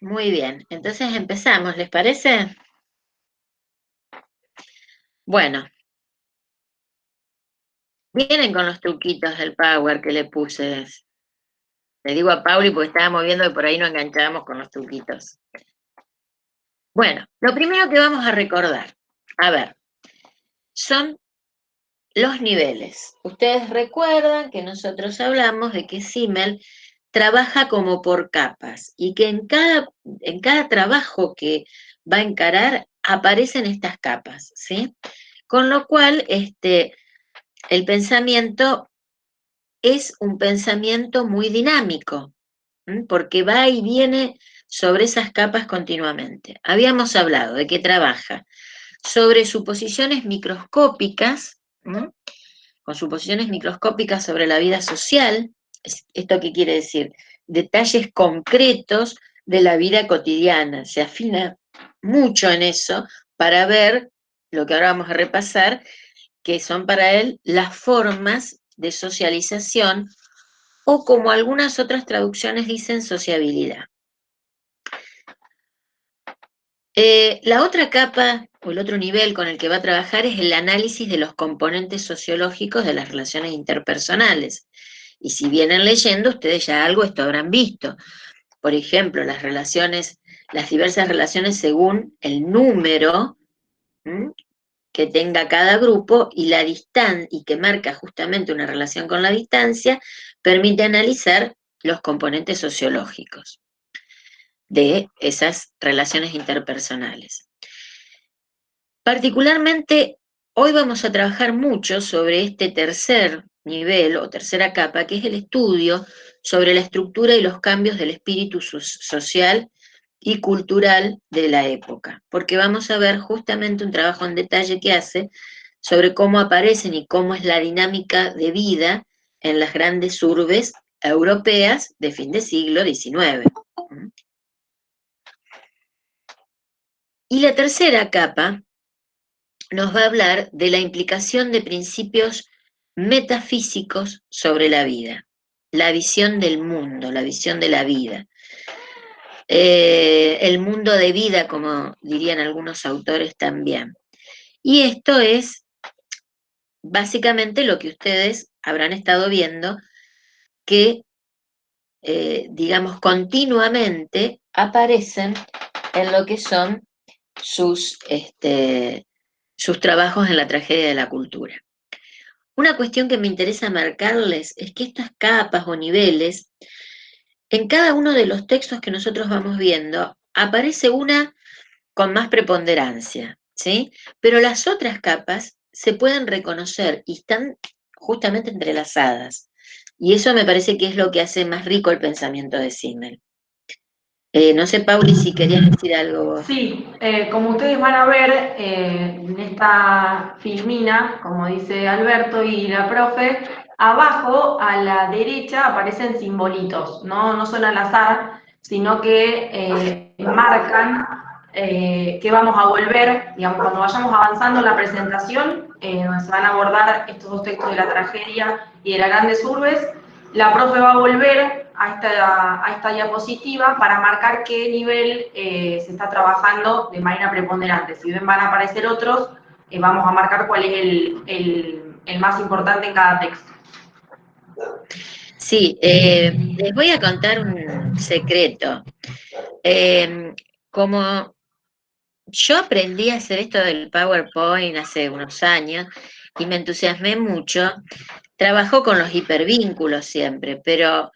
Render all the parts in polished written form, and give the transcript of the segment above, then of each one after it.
Muy bien, entonces empezamos, ¿les parece? Bueno, vienen con los truquitos del Power que le puse. Le digo a Pauli porque estábamos viendo que por ahí no enganchábamos con los truquitos. Bueno, lo primero que vamos a recordar, a ver, son los niveles. Ustedes recuerdan que nosotros hablamos de que Simmel trabaja como por capas y que en cada trabajo que va a encarar aparecen estas capas, ¿sí? Con lo cual, el pensamiento es un pensamiento muy dinámico, porque va y viene sobre esas capas continuamente. Habíamos hablado de que trabaja sobre suposiciones microscópicas, con suposiciones microscópicas sobre la vida social. ¿Esto qué quiere decir? Detalles concretos de la vida cotidiana. Se afina mucho en eso para ver lo que ahora vamos a repasar, que son para él las formas de socialización o, como algunas otras traducciones dicen, sociabilidad. La otra capa o el otro nivel con el que va a trabajar es el análisis de los componentes sociológicos de las relaciones interpersonales. Y si vienen leyendo, ustedes ya algo esto habrán visto. Por ejemplo, las diversas relaciones según el número, ¿m?, que tenga cada grupo, y la distancia, y que marca justamente una relación con la distancia, permite analizar los componentes sociológicos de esas relaciones interpersonales. Particularmente, hoy vamos a trabajar mucho sobre este tercer nivel o tercera capa, que es el estudio sobre la estructura y los cambios del espíritu social y cultural de la época, porque vamos a ver justamente un trabajo en detalle que hace sobre cómo aparecen y cómo es la dinámica de vida en las grandes urbes europeas de fin de siglo XIX. Y la tercera capa nos va a hablar de la implicación de principios metafísicos sobre la vida, la visión del mundo, la visión de la vida. El mundo de vida, como dirían algunos autores también. Y esto es básicamente lo que ustedes habrán estado viendo, que, digamos, continuamente aparecen en lo que son sus trabajos en la tragedia de la cultura. Una cuestión que me interesa marcarles es que estas capas o niveles, en cada uno de los textos que nosotros vamos viendo, aparece una con más preponderancia, ¿sí? Pero las otras capas se pueden reconocer y están justamente entrelazadas. Y eso me parece que es lo que hace más rico el pensamiento de Simmel. No sé, Pauli, si querías decir algo vos. Sí, como ustedes van a ver en esta filmina, como dice Alberto y la profe, abajo a la derecha aparecen simbolitos, no son al azar, sino que marcan que vamos a volver, digamos, cuando vayamos avanzando en la presentación, donde se van a abordar estos dos textos de la tragedia y de las grandes urbes. La profe va a volver a esta diapositiva para marcar qué nivel se está trabajando de manera preponderante. Si bien van a aparecer otros, vamos a marcar cuál es el más importante en cada texto. Sí, les voy a contar un secreto. Como yo aprendí a hacer esto del PowerPoint hace unos años y me entusiasmé mucho, trabajo con los hipervínculos siempre, pero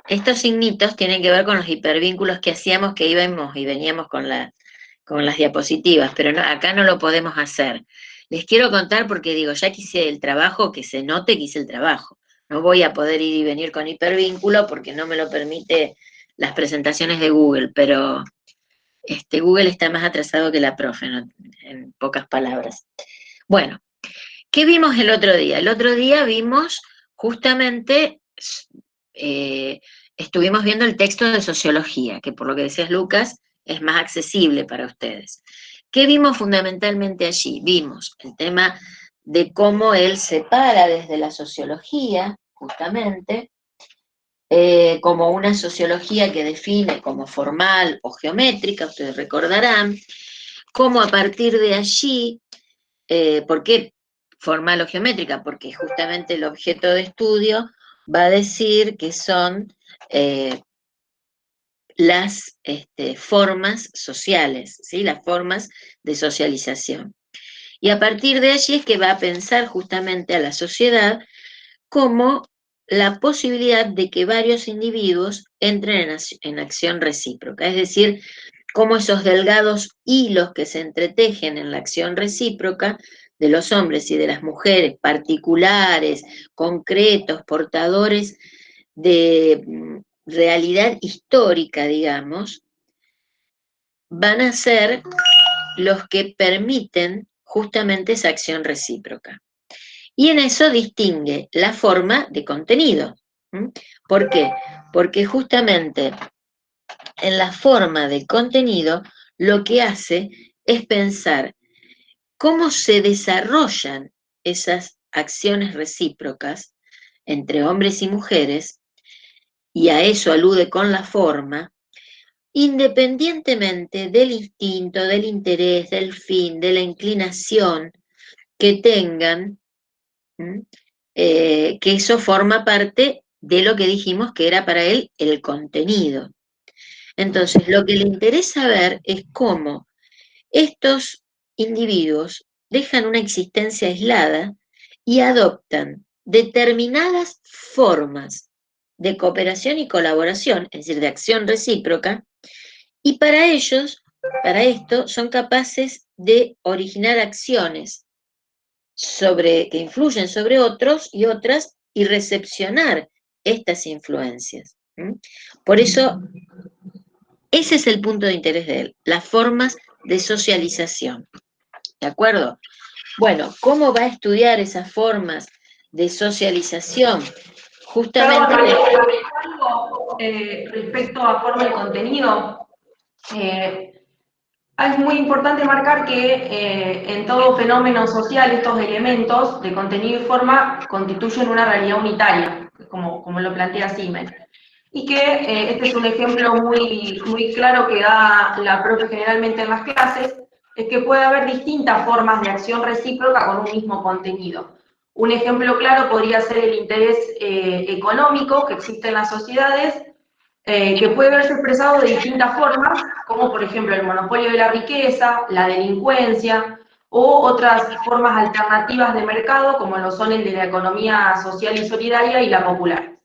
estos signitos tienen que ver con los hipervínculos que hacíamos, que íbamos y veníamos con las diapositivas, pero acá no lo podemos hacer. Les quiero contar porque digo, ya que hice el trabajo, que se note que hice el trabajo. No voy a poder ir y venir con hipervínculo porque no me lo permite las presentaciones de Google, pero Google está más atrasado que la profe, ¿no?, en pocas palabras. Bueno, ¿qué vimos el otro día? El otro día vimos justamente, eh, estuvimos viendo el texto de sociología, que por lo que decías, Lucas, es más accesible para ustedes. ¿Qué vimos fundamentalmente allí? Vimos el tema de cómo él separa desde la sociología, justamente, como una sociología que define como formal o geométrica, ustedes recordarán, cómo a partir de allí, ¿por qué formal o geométrica? Porque justamente el objeto de estudio va a decir que son las formas sociales, ¿sí? Las formas de socialización. Y a partir de allí es que va a pensar justamente a la sociedad como la posibilidad de que varios individuos entren en acción recíproca, es decir, cómo esos delgados hilos que se entretejen en la acción recíproca de los hombres y de las mujeres, particulares, concretos, portadores de realidad histórica, digamos, van a ser los que permiten justamente esa acción recíproca. Y en eso distingue la forma de contenido. ¿Por qué? Porque justamente en la forma de contenido lo que hace es pensar cómo se desarrollan esas acciones recíprocas entre hombres y mujeres, y a eso alude con la forma, independientemente del instinto, del interés, del fin, de la inclinación que tengan, que eso forma parte de lo que dijimos que era para él el contenido. Entonces, lo que le interesa ver es cómo estos individuos dejan una existencia aislada y adoptan determinadas formas de cooperación y colaboración, es decir, de acción recíproca, y para ellos, para esto, son capaces de originar acciones que influyen sobre otros y otras y recepcionar estas influencias. Por eso, ese es el punto de interés de él, las formas de socialización. ¿De acuerdo? Bueno, ¿cómo va a estudiar esas formas de socialización? Perdón, Justamente, algo respecto a forma y contenido. Eh, Es muy importante marcar que en todo fenómeno social estos elementos de contenido y forma constituyen una realidad unitaria, como lo plantea Siemens. Y que este es un ejemplo muy claro que da la profe generalmente en las clases, es que puede haber distintas formas de acción recíproca con un mismo contenido. Un ejemplo claro podría ser el interés económico que existe en las sociedades, que puede verse expresado de distintas formas, como por ejemplo el monopolio de la riqueza, la delincuencia, o otras formas alternativas de mercado, como lo son el de la economía social y solidaria y la popular.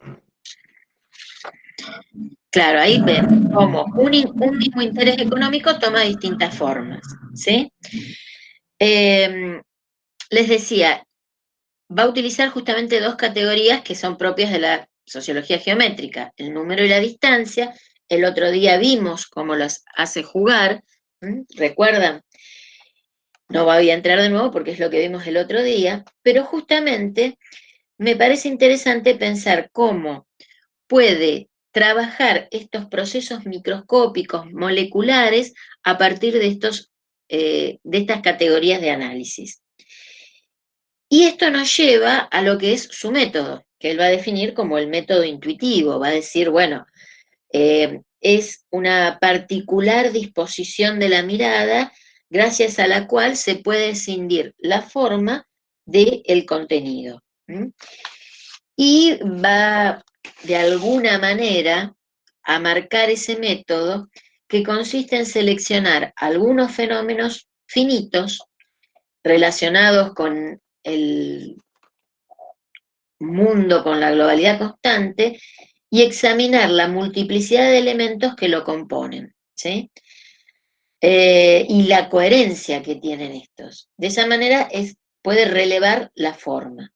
claro, ahí ven cómo un mismo interés económico toma distintas formas, ¿sí? Les decía, va a utilizar justamente dos categorías que son propias de la sociología geométrica, el número y la distancia. El otro día vimos cómo las hace jugar, ¿recuerdan? No voy a entrar de nuevo porque es lo que vimos el otro día, pero justamente me parece interesante pensar cómo puede trabajar estos procesos microscópicos, moleculares, a partir de estas categorías de análisis. Y esto nos lleva a lo que es su método, que él va a definir como el método intuitivo. Va a decir, bueno, es una particular disposición de la mirada gracias a la cual se puede escindir la forma del contenido. Y va de alguna manera a marcar ese método que consiste en seleccionar algunos fenómenos finitos relacionados con el mundo, con la globalidad constante, y examinar la multiplicidad de elementos que lo componen, ¿sí? Y la coherencia que tienen estos. De esa manera puede relevar la forma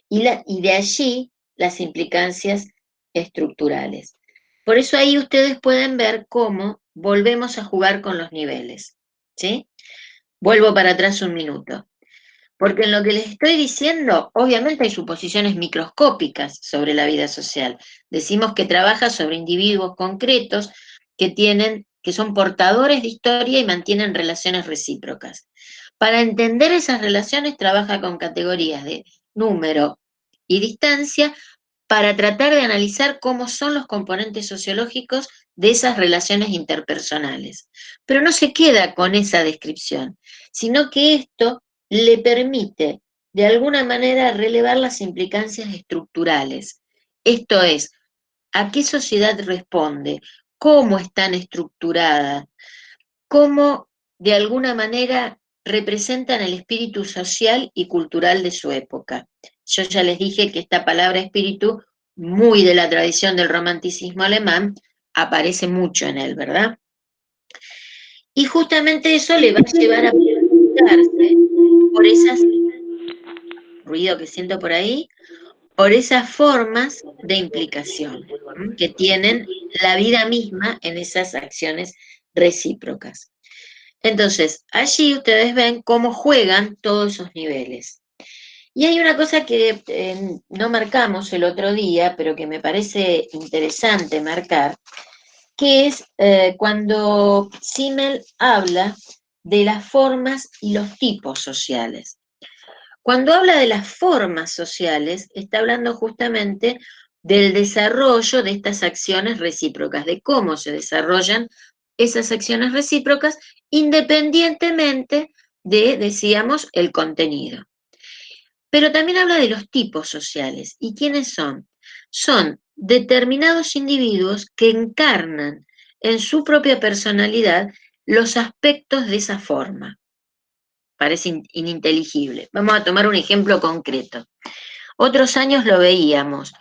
y de allí las implicancias estructurales. Por eso ahí ustedes pueden ver cómo volvemos a jugar con los niveles, ¿sí? Vuelvo para atrás un minuto. Porque en lo que les estoy diciendo, obviamente hay suposiciones microscópicas sobre la vida social. Decimos que trabaja sobre individuos concretos que son portadores de historia y mantienen relaciones recíprocas. Para entender esas relaciones trabaja con categorías de número y distancia, para tratar de analizar cómo son los componentes sociológicos de esas relaciones interpersonales. Pero no se queda con esa descripción, sino que esto le permite, de alguna manera, relevar las implicancias estructurales. Esto es, ¿a qué sociedad responde? ¿Cómo están estructuradas? ¿Cómo, de alguna manera, representan el espíritu social y cultural de su época? Yo ya les dije que esta palabra espíritu, muy de la tradición del romanticismo alemán, aparece mucho en él, ¿verdad? Y justamente eso le va a llevar a preguntarse por esas, ruido que siento por ahí, por esas formas de implicación que tienen la vida misma en esas acciones recíprocas. Entonces, allí ustedes ven cómo juegan todos esos niveles. Y hay una cosa que no marcamos el otro día, pero que me parece interesante marcar, que es cuando Simmel habla de las formas y los tipos sociales. Cuando habla de las formas sociales, está hablando justamente del desarrollo de estas acciones recíprocas, de cómo se desarrollan esas acciones recíprocas independientemente de, decíamos, el contenido. Pero también habla de los tipos sociales. ¿Y quiénes son? Son determinados individuos que encarnan en su propia personalidad los aspectos de esa forma. Parece ininteligible. Vamos a tomar un ejemplo concreto. Otros años lo veíamos.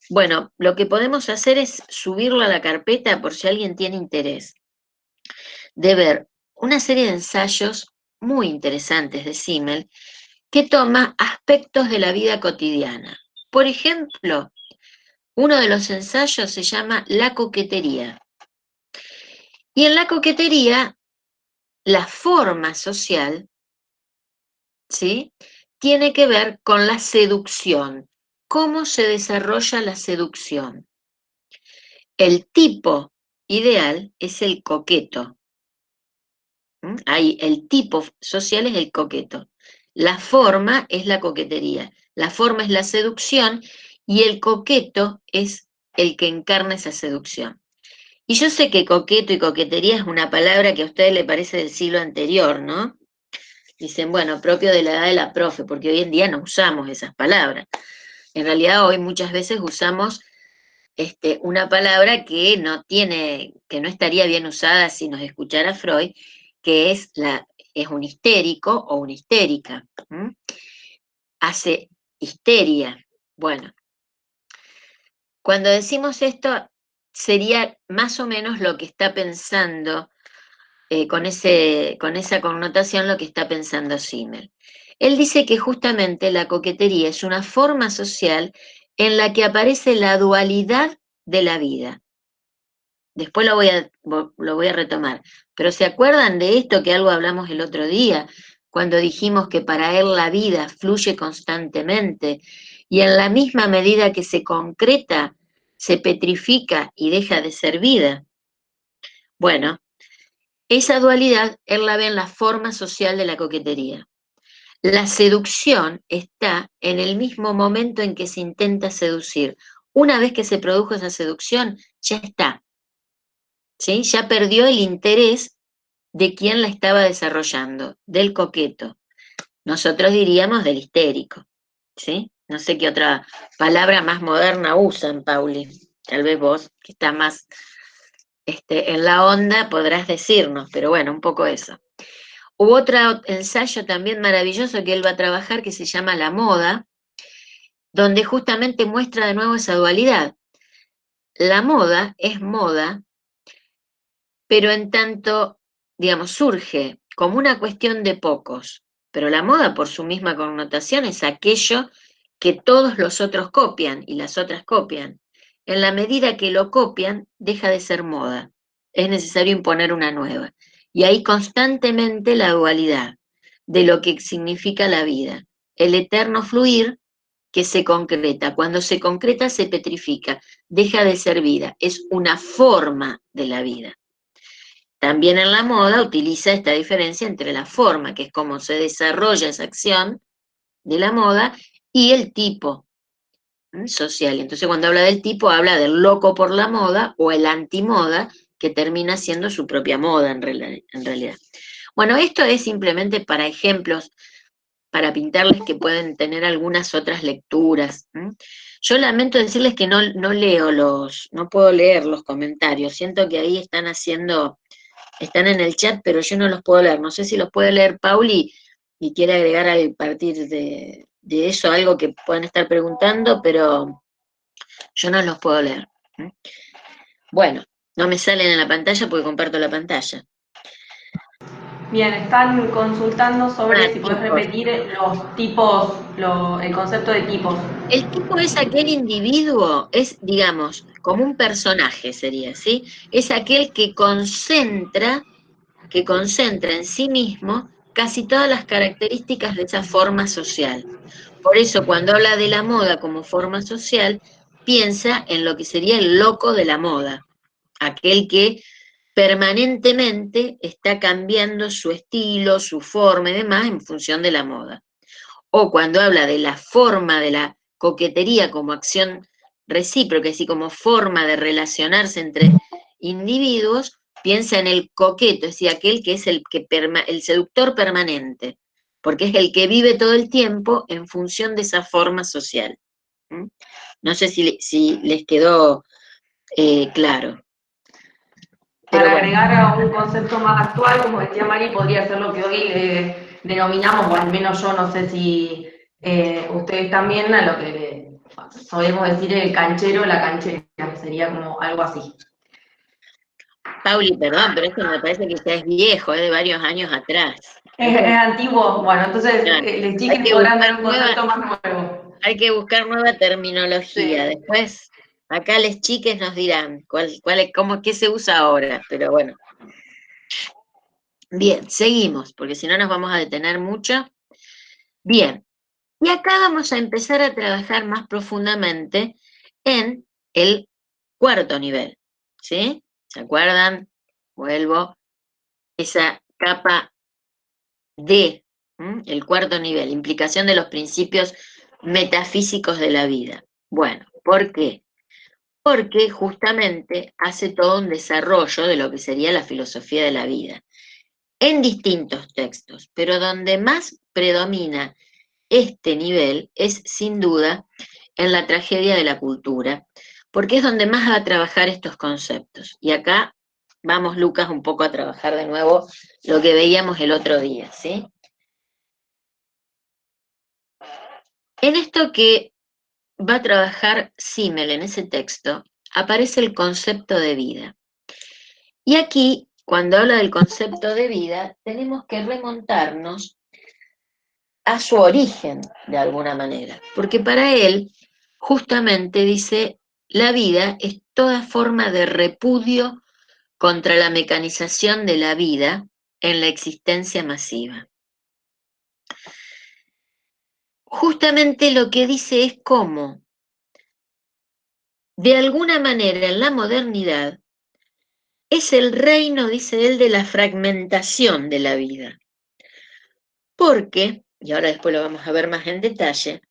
Bueno, lo que podemos hacer es subirlo a la carpeta por si alguien tiene interés, de ver una serie de ensayos muy interesantes de Simmel que toma aspectos de la vida cotidiana. Por ejemplo, uno de los ensayos se llama La coquetería. Y en la coquetería, la forma social, ¿sí?, tiene que ver con la seducción. ¿Cómo se desarrolla la seducción? El tipo ideal es el coqueto. Ahí, el tipo social es el coqueto. La forma es la coquetería. La forma es la seducción y el coqueto es el que encarna esa seducción. Y yo sé que coqueto y coquetería es una palabra que a ustedes les parece del siglo anterior, ¿no? Dicen, bueno, propio de la edad de la profe, porque hoy en día no usamos esas palabras. En realidad hoy muchas veces usamos una palabra que no tiene, que no estaría bien usada si nos escuchara Freud, que es un histérico o una histérica. Hace histeria. Bueno, cuando decimos esto, sería más o menos lo que está pensando, con esa connotación, lo que está pensando Simmel. Él dice que justamente la coquetería es una forma social en la que aparece la dualidad de la vida. Después lo voy a retomar. Pero ¿se acuerdan de esto que algo hablamos el otro día? Cuando dijimos que para él la vida fluye constantemente y en la misma medida que se concreta, se petrifica y deja de ser vida. Bueno, esa dualidad él la ve en la forma social de la coquetería. La seducción está en el mismo momento en que se intenta seducir. Una vez que se produjo esa seducción, ya está. ¿Sí? Ya perdió el interés de quien la estaba desarrollando, del coqueto. Nosotros diríamos del histérico. ¿Sí? No sé qué otra palabra más moderna usan, Pauli. Tal vez vos, que estás más en la onda, podrás decirnos, pero bueno, un poco eso. Hubo otro ensayo también maravilloso que él va a trabajar que se llama La moda, donde justamente muestra de nuevo esa dualidad. La moda es moda, pero en tanto, digamos, surge como una cuestión de pocos, pero la moda por su misma connotación es aquello que todos los otros copian y las otras copian. En la medida que lo copian, deja de ser moda. Es necesario imponer una nueva. Y hay constantemente la dualidad de lo que significa la vida. El eterno fluir que se concreta. Cuando se concreta, se petrifica, deja de ser vida. Es una forma de la vida. También en la moda utiliza esta diferencia entre la forma, que es cómo se desarrolla esa acción de la moda, y el tipo, social. Entonces cuando habla del tipo, habla del loco por la moda o el antimoda, que termina siendo su propia moda en realidad. Bueno, esto es simplemente para ejemplos, para pintarles que pueden tener algunas otras lecturas. Yo lamento decirles que no leo no puedo leer los comentarios. Siento que ahí están en el chat, pero yo no los puedo leer. No sé si los puede leer Pauli y quiere agregar a partir de eso algo que puedan estar preguntando, pero yo no los puedo leer. Bueno, no me salen en la pantalla porque comparto la pantalla. Bien, están consultando sobre si puedes Tipos. repetir los tipos, el concepto de tipos. El tipo es aquel individuo, es, digamos, como un personaje sería, ¿sí? Es aquel que concentra en sí mismo casi todas las características de esa forma social. Por eso, cuando habla de la moda como forma social, piensa en lo que sería el loco de la moda, aquel que permanentemente está cambiando su estilo, su forma y demás en función de la moda. O cuando habla de la forma de la coquetería como acción recíproca, es decir, como forma de relacionarse entre individuos, piensa en el coqueto, es decir, aquel que es el seductor permanente, porque es el que vive todo el tiempo en función de esa forma social. No sé si les quedó claro. Pero Para bueno, agregar a un concepto más actual, como decía Mari, podría ser lo que hoy denominamos, o al menos yo no sé si ustedes también, a lo que solemos decir el canchero, la canchera, sería como algo así. Pauli, perdón, pero esto me parece que ya es viejo, es de varios años atrás. Es antiguo, bueno, entonces Ya, los hay chiquis que podrán dar buscar un concepto más nuevo. hay que buscar nueva terminología. Sí. Después, acá les chiques nos dirán qué se usa ahora, pero bueno. Bien, seguimos, porque si no nos vamos a detener mucho. Bien, y acá vamos a empezar a trabajar más profundamente en el cuarto nivel, ¿sí? ¿Se acuerdan? Vuelvo, esa capa D, el cuarto nivel, implicación de los principios metafísicos de la vida. Bueno, ¿por qué? Porque justamente hace todo un desarrollo de lo que sería la filosofía de la vida, en distintos textos, pero donde más predomina este nivel es sin duda en la tragedia de la cultura, porque es donde más va a trabajar estos conceptos. Y acá vamos, Lucas, un poco a trabajar de nuevo lo que veíamos el otro día, ¿sí? En esto que va a trabajar Simmel en ese texto, aparece el concepto de vida. Y aquí, cuando habla del concepto de vida, tenemos que remontarnos a su origen, de alguna manera, porque para él, justamente dice, la vida es toda forma de repudio contra la mecanización de la vida en la existencia masiva. Justamente lo que dice es cómo, de alguna manera, en la modernidad, es el reino, dice él, de la fragmentación de la vida. Porque, y ahora después lo vamos a ver más en detalle,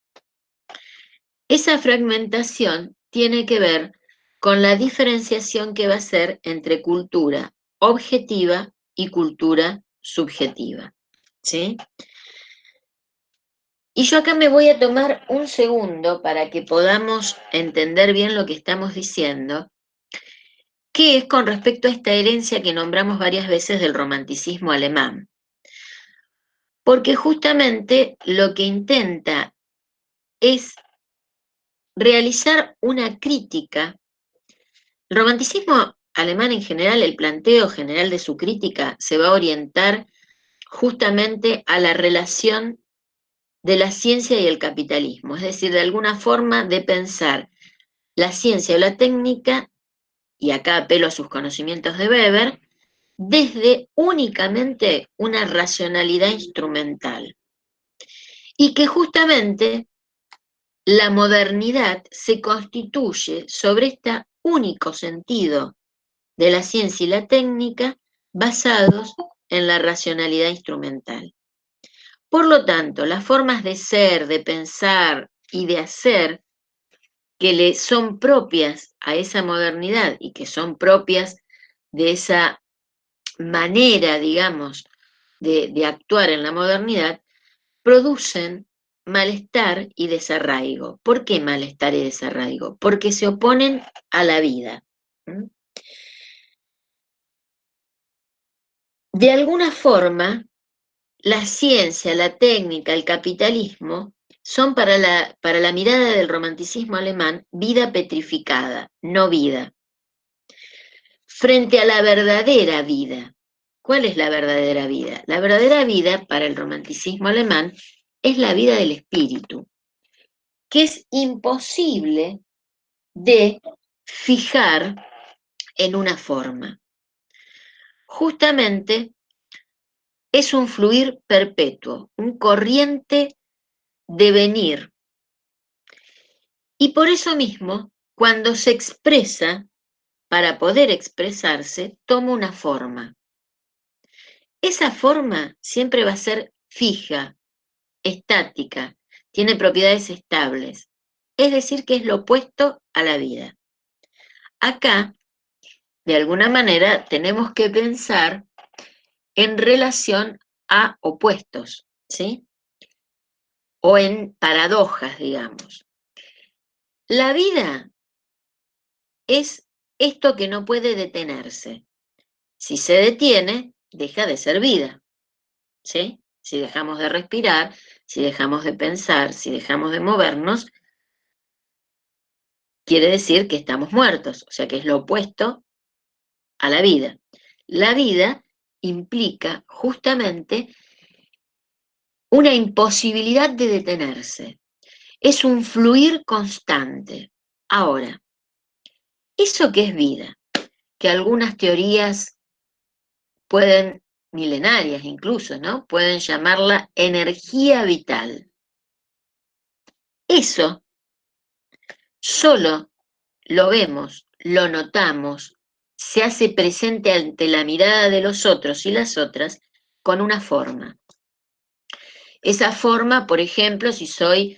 esa fragmentación tiene que ver con la diferenciación que va a ser entre cultura objetiva y cultura subjetiva. ¿Sí? Y yo acá me voy a tomar un segundo para que podamos entender bien lo que estamos diciendo, que es con respecto a esta herencia que nombramos varias veces del romanticismo alemán. Porque justamente lo que intenta es realizar una crítica. El romanticismo alemán en general, el planteo general de su crítica se va a orientar justamente a la relación de la ciencia y el capitalismo, es decir, de alguna forma de pensar la ciencia o la técnica, y acá apelo a sus conocimientos de Weber, desde únicamente una racionalidad instrumental. Y que justamente la modernidad se constituye sobre este único sentido de la ciencia y la técnica basados en la racionalidad instrumental. Por lo tanto, las formas de ser, de pensar y de hacer que le son propias a esa modernidad y que son propias de esa manera, digamos, de actuar en la modernidad, producen malestar y desarraigo. ¿Por qué malestar y desarraigo? Porque se oponen a la vida. De alguna forma, la ciencia, la técnica, el capitalismo son para la mirada del romanticismo alemán vida petrificada, no vida. Frente a la verdadera vida. ¿Cuál es la verdadera vida? La verdadera vida para el romanticismo alemán es la vida del espíritu, que es imposible de fijar en una forma. Justamente es un fluir perpetuo, un corriente devenir. Y por eso mismo, cuando se expresa, para poder expresarse, toma una forma. Esa forma siempre va a ser fija, estática, tiene propiedades estables, es decir, que es lo opuesto a la vida. Acá, de alguna manera, tenemos que pensar en relación a opuestos, ¿sí? O en paradojas, digamos. La vida es esto que no puede detenerse. Si se detiene, deja de ser vida, ¿sí? Si dejamos de respirar, si dejamos de pensar, si dejamos de movernos, quiere decir que estamos muertos, o sea que es lo opuesto a la vida. La vida implica justamente una imposibilidad de detenerse. Es un fluir constante. Ahora, ¿eso qué es vida? Que algunas teorías pueden, milenarias incluso, ¿no? Pueden llamarla energía vital. Eso solo lo vemos, lo notamos, se hace presente ante la mirada de los otros y las otras con una forma. Esa forma, por ejemplo, si soy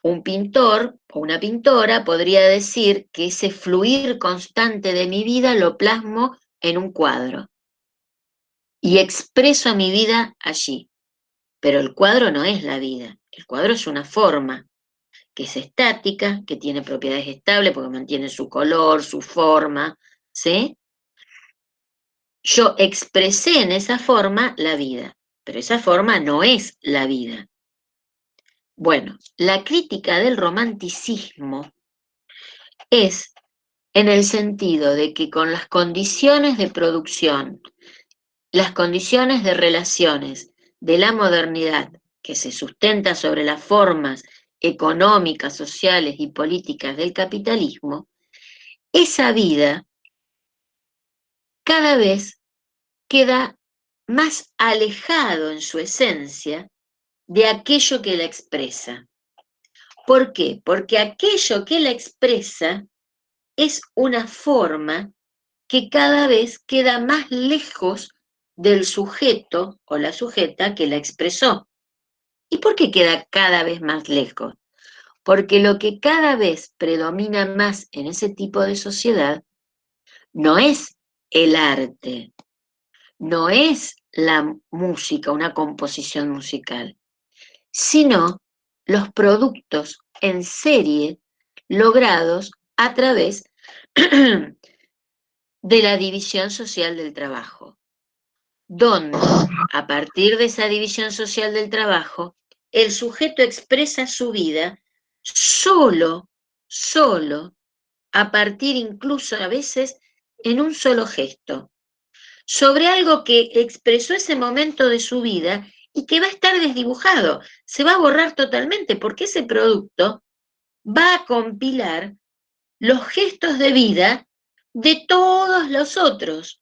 un pintor o una pintora, podría decir que ese fluir constante de mi vida lo plasmo en un cuadro y expreso mi vida allí. Pero el cuadro no es la vida, el cuadro es una forma que es estática, que tiene propiedades estables porque mantiene su color, su forma, ¿sí? Yo expresé en esa forma la vida, pero esa forma no es la vida. Bueno, la crítica del romanticismo es en el sentido de que con las condiciones de producción, las condiciones de relaciones de la modernidad, que se sustenta sobre las formas económicas, sociales y políticas del capitalismo, esa vida cada vez queda más alejado en su esencia de aquello que la expresa. ¿Por qué? Porque aquello que la expresa es una forma que cada vez queda más lejos del sujeto o la sujeta que la expresó. ¿Y por qué queda cada vez más lejos? Porque lo que cada vez predomina más en ese tipo de sociedad no es el arte, no es la música, una composición musical, sino los productos en serie logrados a través de la división social del trabajo, donde a partir de esa división social del trabajo, el sujeto expresa su vida solo a partir incluso a veces en un solo gesto, sobre algo que expresó ese momento de su vida y que va a estar desdibujado, se va a borrar totalmente porque ese producto va a compilar los gestos de vida de todos los otros,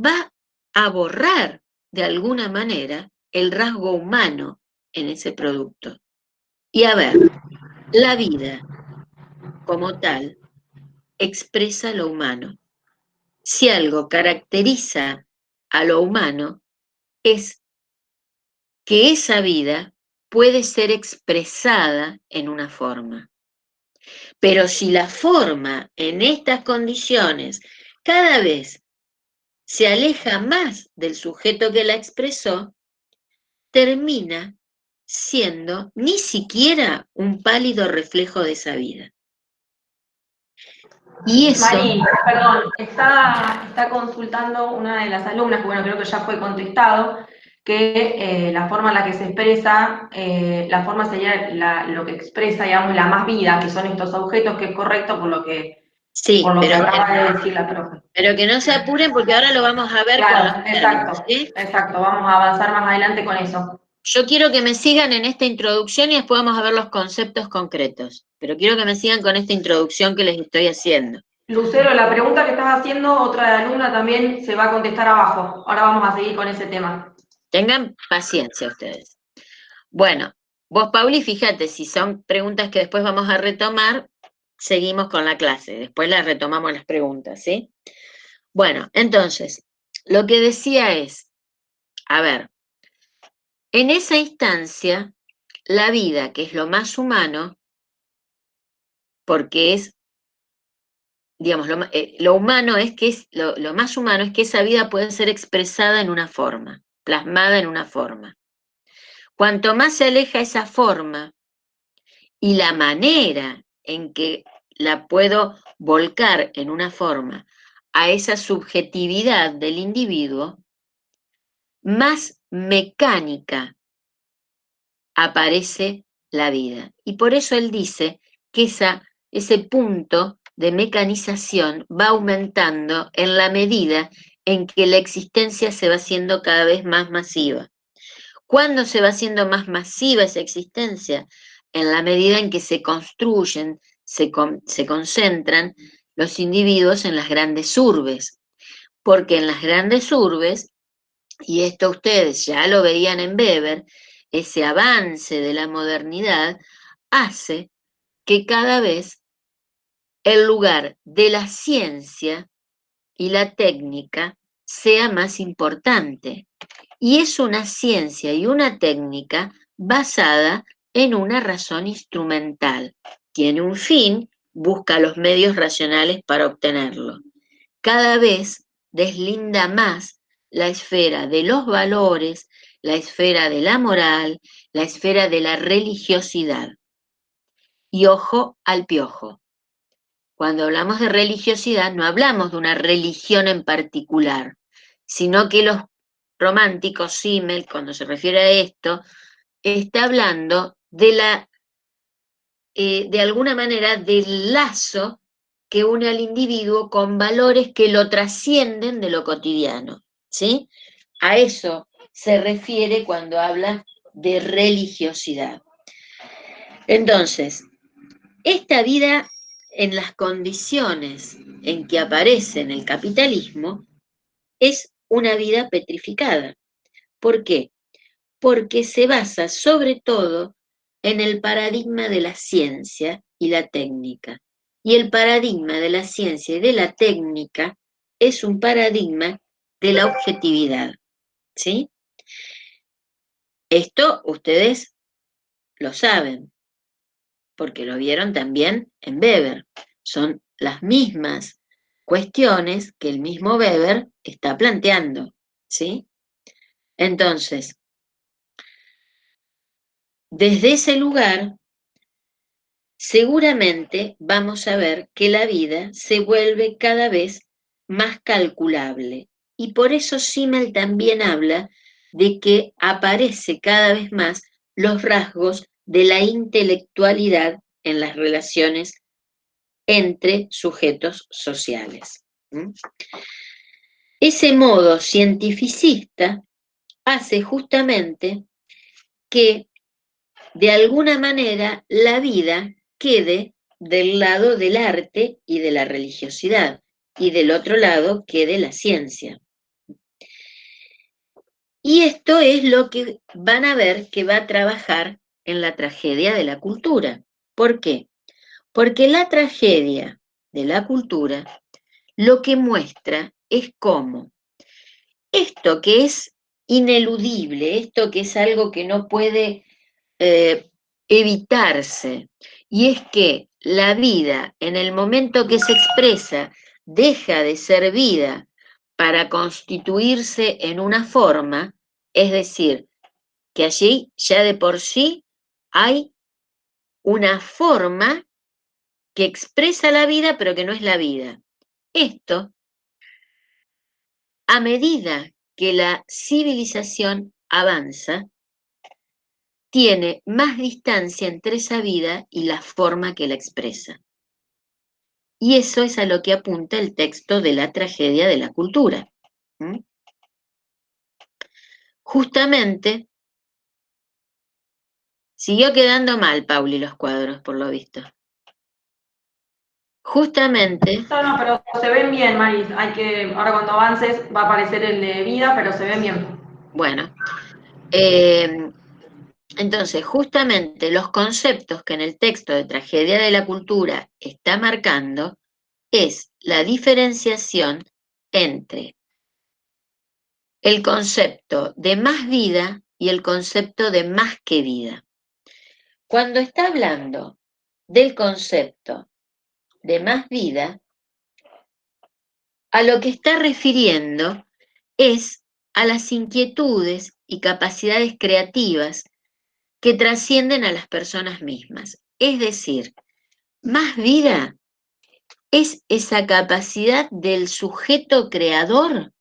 va a borrar de alguna manera el rasgo humano en ese producto. Y a ver, la vida como tal expresa lo humano. Si algo caracteriza a lo humano, es que esa vida puede ser expresada en una forma. Pero si la forma en estas condiciones cada vez se aleja más del sujeto que la expresó, termina siendo ni siquiera un pálido reflejo de esa vida. Y eso... Mari, perdón, está consultando una de las alumnas, que bueno, creo que ya fue contestado, que la forma en la que se expresa, la forma sería lo que expresa, digamos, la más vida, que son estos objetos, que es correcto Sí, por lo que pero acaba de decir la profe. que no se apuren porque ahora lo vamos a ver con los Claro, términos, exacto, ¿sí? exacto, vamos a avanzar más adelante con eso. Yo quiero que me sigan en esta introducción y después vamos a ver los conceptos concretos, pero quiero que me sigan con esta introducción que les estoy haciendo. Lucero, la pregunta que estás haciendo, otra alumna también se va a contestar abajo. Ahora vamos a seguir con ese tema. Tengan paciencia ustedes. Bueno, vos, Pauli, fíjate, si son preguntas que después vamos a retomar, seguimos con la clase, después las retomamos las preguntas, ¿sí? Bueno, entonces, lo que decía es, a ver, en esa instancia, la vida, que es lo más humano, porque es, digamos, lo humano es que lo más humano es que esa vida puede ser expresada en una forma, plasmada en una forma. Cuanto más se aleja esa forma y la manera en que la puedo volcar en una forma a esa subjetividad del individuo, más mecánica aparece la vida. Y por eso él dice que ese punto de mecanización va aumentando en la medida en que la existencia se va haciendo cada vez más masiva. ¿Cuándo se va haciendo más masiva esa existencia? En la medida en que se construyen, se concentran los individuos en las grandes urbes. Porque en las grandes urbes, y esto ustedes ya lo veían en Weber, ese avance de la modernidad hace que cada vez el lugar de la ciencia y la técnica sea más importante. Y es una ciencia y una técnica basada en una razón instrumental. Tiene un fin, busca los medios racionales para obtenerlo. Cada vez deslinda más la esfera de los valores, la esfera de la moral, la esfera de la religiosidad. Y ojo al piojo. Cuando hablamos de religiosidad no hablamos de una religión en particular, sino que los románticos, Simmel, cuando se refiere a esto, está hablando de alguna manera, del lazo que une al individuo con valores que lo trascienden de lo cotidiano, ¿sí? A eso se refiere cuando habla de religiosidad. Entonces, esta vida en las condiciones en que aparece en el capitalismo es una vida petrificada. ¿Por qué? Porque se basa sobre todo en el paradigma de la ciencia y la técnica. Y el paradigma de la ciencia y de la técnica es un paradigma de la objetividad, ¿sí? Esto ustedes lo saben, porque lo vieron también en Weber. Son las mismas cuestiones que el mismo Weber está planteando, ¿sí? Entonces, desde ese lugar, seguramente vamos a ver que la vida se vuelve cada vez más calculable. Y por eso Simmel también habla de que aparece cada vez más los rasgos de la intelectualidad en las relaciones entre sujetos sociales. Ese modo cientificista hace justamente que de alguna manera la vida quede del lado del arte y de la religiosidad, y del otro lado quede la ciencia. Y esto es lo que van a ver que va a trabajar en la tragedia de la cultura. ¿Por qué? Porque la tragedia de la cultura lo que muestra es cómo esto que es ineludible, esto que es algo que no puede evitarse, y es que la vida, en el momento que se expresa, deja de ser vida para constituirse en una forma, es decir, que allí ya de por sí hay una forma que expresa la vida, pero que no es la vida. Esto, a medida que la civilización avanza, tiene más distancia entre esa vida y la forma que la expresa. Y eso es a lo que apunta el texto de la tragedia de la cultura. ¿Mm? Justamente, siguió quedando mal, Pauli, los cuadros, por lo visto. Justamente. No, pero se ven bien, Maris. Ahora cuando avances va a aparecer el de vida, pero se ven bien. Bueno, entonces, justamente los conceptos que en el texto de Tragedia de la Cultura está marcando es la diferenciación entre el concepto de más vida y el concepto de más que vida. Cuando está hablando del concepto de más vida, a lo que está refiriendo es a las inquietudes y capacidades creativas que trascienden a las personas mismas. Es decir, más vida es esa capacidad del sujeto creador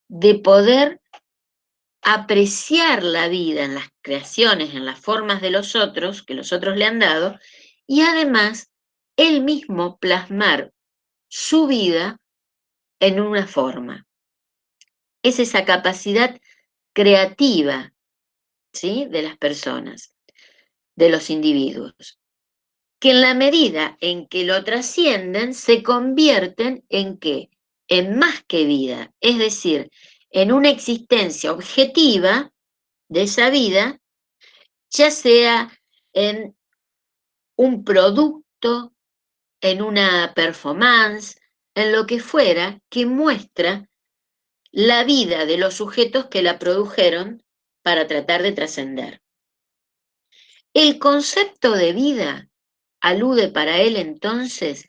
de poder apreciar la vida en las creaciones, en las formas de los otros, que los otros le han dado, y además él mismo plasmar su vida en una forma. Es esa capacidad creativa, ¿sí?, de las personas, de los individuos, que en la medida en que lo trascienden, se convierten en ¿qué? En más que vida, es decir, en una existencia objetiva de esa vida, ya sea en un producto, en una performance, en lo que fuera, que muestra la vida de los sujetos que la produjeron para tratar de trascender. El concepto de vida alude para él entonces,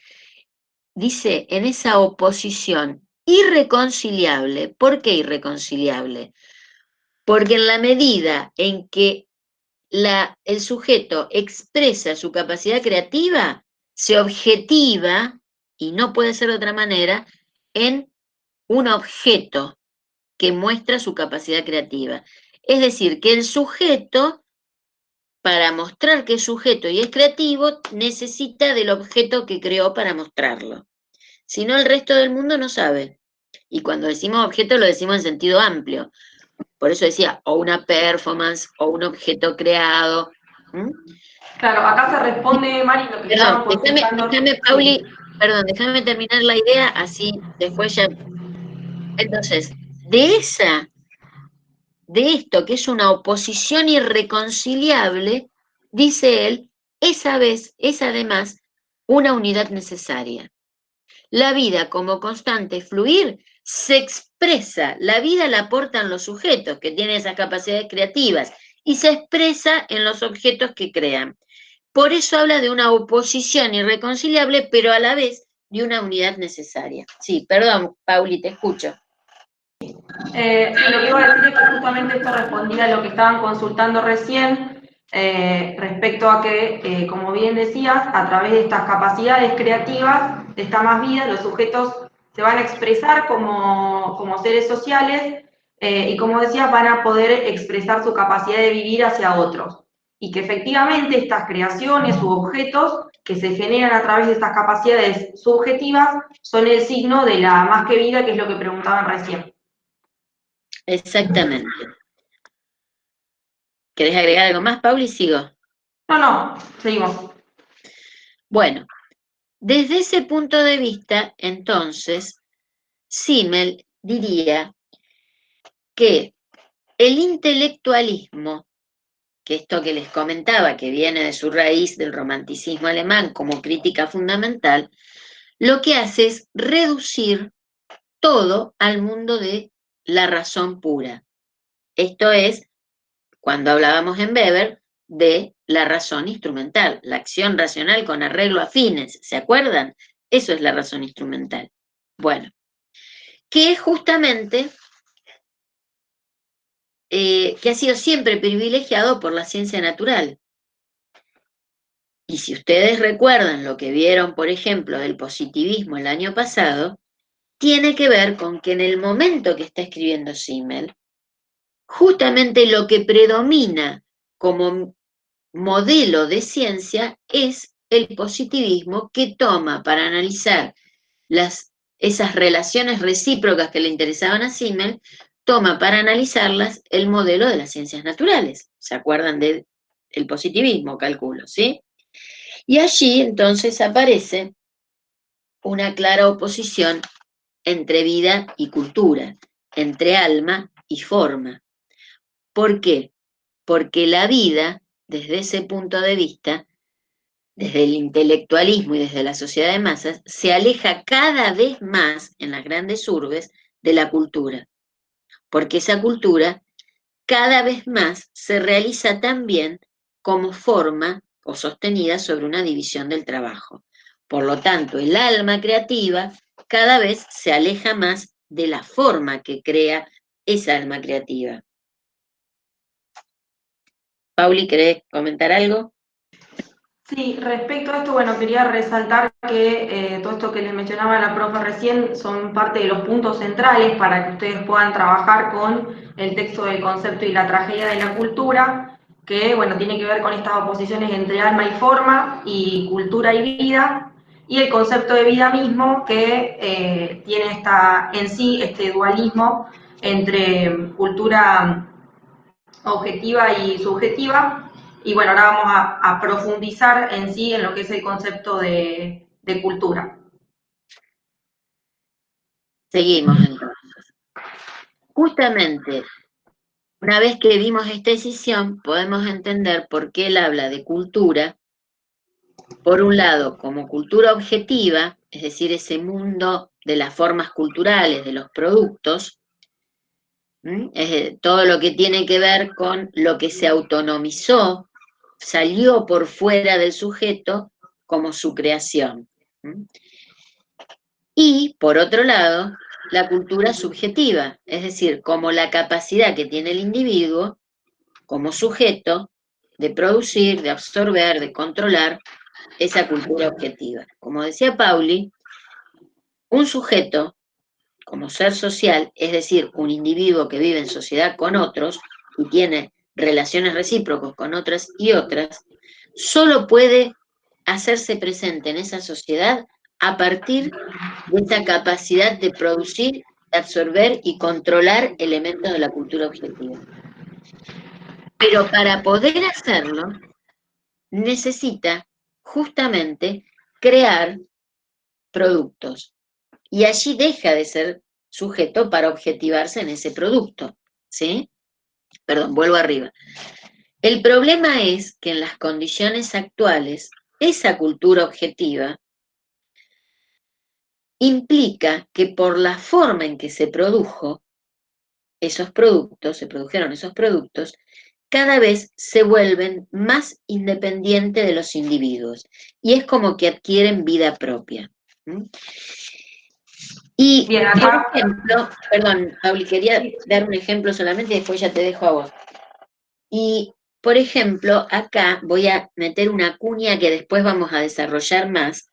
dice, en esa oposición irreconciliable. ¿Por qué irreconciliable? Porque en la medida en que el sujeto expresa su capacidad creativa, se objetiva, y no puede ser de otra manera, en un objeto que muestra su capacidad creativa. Es decir, que el sujeto, para mostrar que es sujeto y es creativo, necesita del objeto que creó para mostrarlo. Si no, el resto del mundo no sabe. Y cuando decimos objeto, lo decimos en sentido amplio. Por eso decía, o una performance, o un objeto creado. ¿Mm? Claro, acá se responde, Mari, lo que Perdón, estaban consultando. déjame, Sí. Pauli, perdón, déjame terminar la idea, así después ya. Entonces, de esto que es una oposición irreconciliable, dice él, esa vez es además una unidad necesaria. La vida como constante fluir se expresa, la vida la aportan los sujetos que tienen esas capacidades creativas y se expresa en los objetos que crean. Por eso habla de una oposición irreconciliable, pero a la vez de una unidad necesaria. Sí, perdón, Pauli, te escucho. Sí, lo que iba a decir es que justamente esto respondía a lo que estaban consultando recién, respecto a que, como bien decías, a través de estas capacidades creativas, de esta más vida, los sujetos se van a expresar como seres sociales y, como decías, van a poder expresar su capacidad de vivir hacia otros. Y que efectivamente estas creaciones u objetos que se generan a través de estas capacidades subjetivas son el signo de la más que vida, que es lo que preguntaban recién. Exactamente. ¿Querés agregar algo más, Pauli? Sigo. No, seguimos. Bueno, desde ese punto de vista, entonces, Simmel diría que el intelectualismo, que esto que les comentaba, que viene de su raíz del romanticismo alemán como crítica fundamental, lo que hace es reducir todo al mundo de la razón pura. Esto es, cuando hablábamos en Weber, de la razón instrumental, la acción racional con arreglo a fines, ¿se acuerdan? Eso es la razón instrumental. Bueno, que es justamente que ha sido siempre privilegiado por la ciencia natural. Y si ustedes recuerdan lo que vieron, por ejemplo, del positivismo el año pasado, tiene que ver con que en el momento que está escribiendo Simmel, justamente lo que predomina como modelo de ciencia es el positivismo, que toma para analizar esas relaciones recíprocas que le interesaban a Simmel, toma para analizarlas el modelo de las ciencias naturales. ¿Se acuerdan del positivismo, calculo, sí? Y allí entonces aparece una clara oposición entre vida y cultura, entre alma y forma. ¿Por qué? Porque la vida, desde ese punto de vista, desde el intelectualismo y desde la sociedad de masas, se aleja cada vez más en las grandes urbes de la cultura, porque esa cultura cada vez más se realiza también como forma o sostenida sobre una división del trabajo. Por lo tanto, el alma creativa cada vez se aleja más de la forma que crea esa alma creativa. Pauli, ¿querés comentar algo? Sí, respecto a esto, bueno, quería resaltar que todo esto que les mencionaba la profe recién son parte de los puntos centrales para que ustedes puedan trabajar con el texto del concepto y la tragedia de la cultura, que, bueno, tiene que ver con estas oposiciones entre alma y forma y cultura y vida, y el concepto de vida mismo, que tiene en sí este dualismo entre cultura objetiva y subjetiva. Y bueno, ahora vamos a profundizar en sí en lo que es el concepto de cultura. Seguimos entonces. Justamente, una vez que vimos esta decisión, podemos entender por qué él habla de cultura, por un lado, como cultura objetiva, es decir, ese mundo de las formas culturales, de los productos, todo lo que tiene que ver con lo que se autonomizó, salió por fuera del sujeto como su creación. Y, por otro lado, la cultura subjetiva, es decir, como la capacidad que tiene el individuo como sujeto de producir, de absorber, de controlar esa cultura objetiva. Como decía Pauli, un sujeto como ser social, es decir, un individuo que vive en sociedad con otros y tiene relaciones recíprocas con otras y otras, solo puede hacerse presente en esa sociedad a partir de esa capacidad de producir, de absorber y controlar elementos de la cultura objetiva. Pero para poder hacerlo, necesita justamente crear productos. Y allí deja de ser sujeto para objetivarse en ese producto. ¿Sí? Perdón, vuelvo arriba. El problema es que en las condiciones actuales, esa cultura objetiva implica que por la forma en que se produjeron esos productos, cada vez se vuelven más independientes de los individuos y es como que adquieren vida propia. Y, Bien, por acá. ejemplo, perdón, Pauli, quería dar un ejemplo solamente y después ya te dejo a vos. Y, por ejemplo, acá voy a meter una cuña que después vamos a desarrollar más.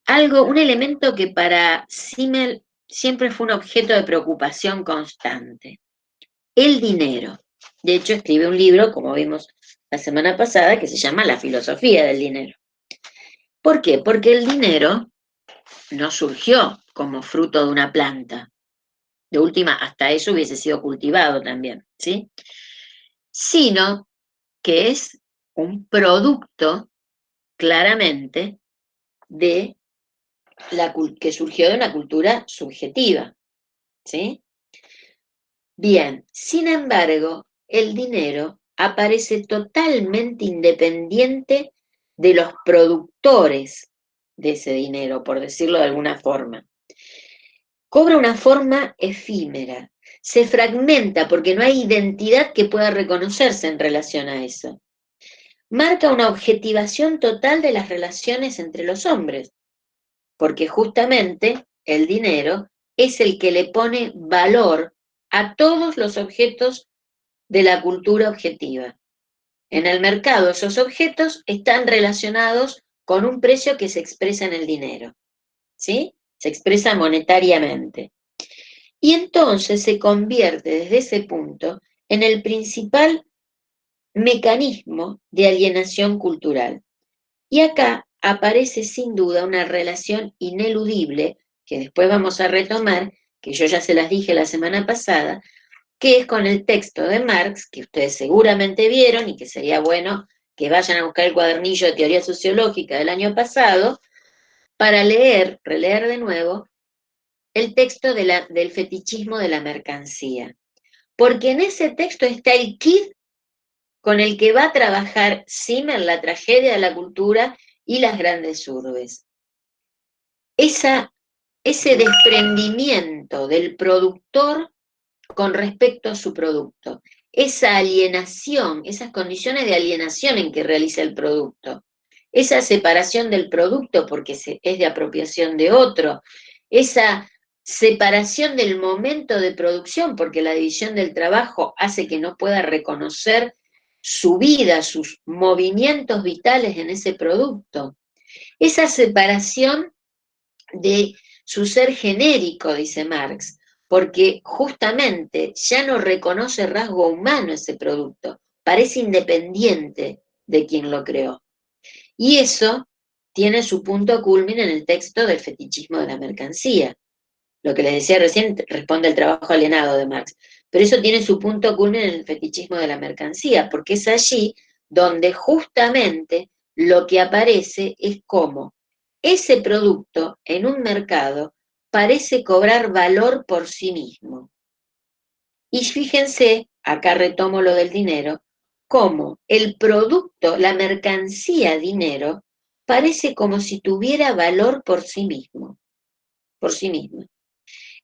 Un elemento que para Simmel siempre fue un objeto de preocupación constante. El dinero. De hecho, escribe un libro, como vimos la semana pasada, que se llama La filosofía del dinero. ¿Por qué? Porque el dinero no surgió como fruto de una planta. De última, hasta eso hubiese sido cultivado también, ¿sí? Sino que es un producto, claramente, que surgió de una cultura subjetiva, ¿sí? Bien, sin embargo, el dinero aparece totalmente independiente de los productores de ese dinero, por decirlo de alguna forma. Cobra una forma efímera, Se fragmenta porque no hay identidad que pueda reconocerse en relación a eso. Marca una objetivación total de las relaciones entre los hombres, porque justamente el dinero es el que le pone valor a todos los objetos de la cultura objetiva. En el mercado esos objetos están relacionados con un precio que se expresa en el dinero, ¿sí? Se expresa monetariamente. Y entonces se convierte desde ese punto en el principal mecanismo de alienación cultural. Y acá aparece sin duda una relación ineludible, que después vamos a retomar, que yo ya se las dije la semana pasada, que es con el texto de Marx, que ustedes seguramente vieron y que sería bueno que vayan a buscar el cuadernillo de teoría sociológica del año pasado, para releer de nuevo, el texto del fetichismo de la mercancía. Porque en ese texto está el kit con el que va a trabajar Simmel la tragedia de la cultura y las grandes urbes. Ese desprendimiento del productor con respecto a su producto, esa alienación, esas condiciones de alienación en que realiza el producto, esa separación del producto porque es de apropiación de otro, esa separación del momento de producción porque la división del trabajo hace que no pueda reconocer su vida, sus movimientos vitales en ese producto. Esa separación de su ser genérico, dice Marx, porque justamente ya no reconoce rasgo humano ese producto, parece independiente de quien lo creó. Y eso tiene su punto culmine en el texto del fetichismo de la mercancía. Lo que les decía recién responde al trabajo alienado de Marx. Pero eso tiene su punto culmine en el fetichismo de la mercancía, porque es allí donde justamente lo que aparece es cómo ese producto en un mercado parece cobrar valor por sí mismo. Y fíjense, acá retomo lo del dinero, cómo el producto, la mercancía dinero, parece como si tuviera valor por sí mismo, por sí mismo.